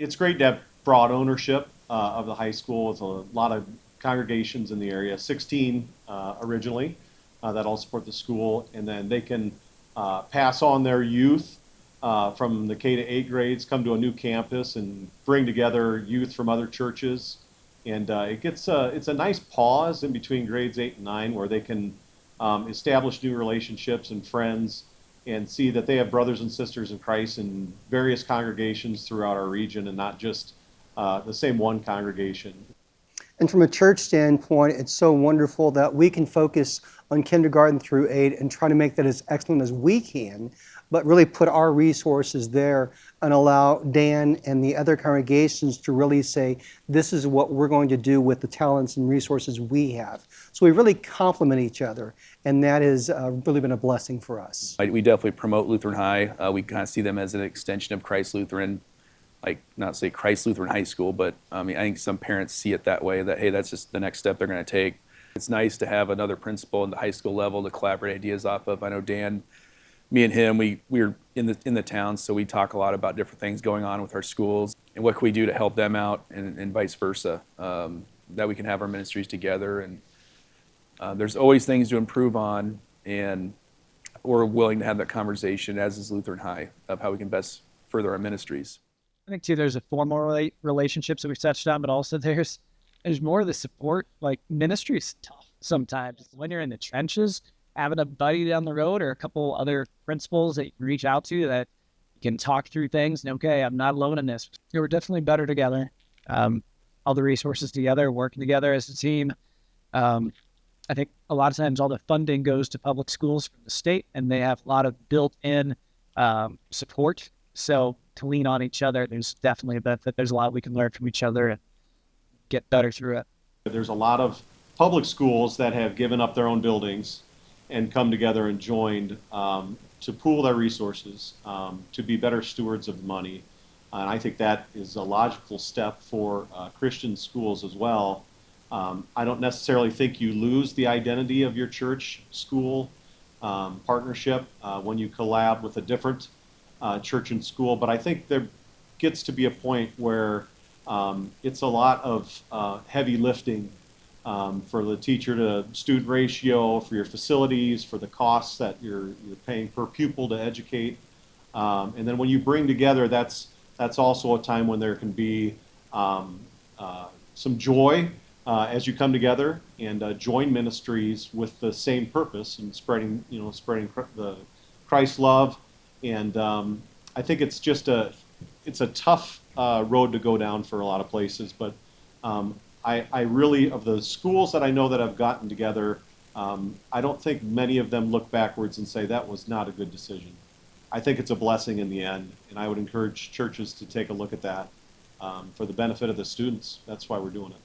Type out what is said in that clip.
it's great to have broad ownership of the high school. It's a lot of congregations in the area, 16 originally that all support the school, and then they can pass on their youth from the K to 8 grades, come to a new campus and bring together youth from other churches. And it's a nice pause in between grades 8 and 9 where they can establish new relationships and friends and see that they have brothers and sisters in Christ in various congregations throughout our region and not just the same one congregation. And from a church standpoint, it's so wonderful that we can focus on kindergarten through 8 and try to make that as excellent as we can, but really put our resources there and allow Dan and the other congregations to really say, this is what we're going to do with the talents and resources we have. So we really complement each other, and that has really been a blessing for us. We definitely promote Lutheran High. We kind of see them as an extension of Christ Lutheran. Like, not say Christ Lutheran High School, but I think some parents see it that way, that, hey, that's just the next step they're going to take. It's nice to have another principal in the high school level to collaborate ideas off of. I know Dan, me and him, we're in the town, so we talk a lot about different things going on with our schools and what can we do to help them out and vice versa, that we can have our ministries together. And there's always things to improve on, and we're willing to have that conversation, as is Lutheran High, of how we can best further our ministries. I think too, there's a formal relationships that we've touched on, but also there's more of the support. Like, ministry is tough sometimes. When you're in the trenches, having a buddy down the road or a couple other principals that you can reach out to that you can talk through things and, okay, I'm not alone in this. We're definitely better together. All the resources together, working together as a team. I think a lot of times all the funding goes to public schools from the state, and they have a lot of built-in support. So to lean on each other, there's definitely a benefit. There's a lot we can learn from each other and get better through it. There's a lot of public schools that have given up their own buildings and come together and joined to pool their resources, to be better stewards of money. And I think that is a logical step for Christian schools as well. I don't necessarily think you lose the identity of your church school partnership when you collab with a different church and school, but I think there gets to be a point where it's a lot of heavy lifting for the teacher to student ratio, for your facilities, for the costs that you're paying per pupil to educate. And then when you bring together, that's also a time when there can be some joy as you come together and join ministries with the same purpose and spreading the Christ love. And I think it's just it's a tough road to go down for a lot of places, but I really, of the schools that I know that have gotten together, I don't think many of them look backwards and say that was not a good decision. I think it's a blessing in the end, and I would encourage churches to take a look at that for the benefit of the students. That's why we're doing it.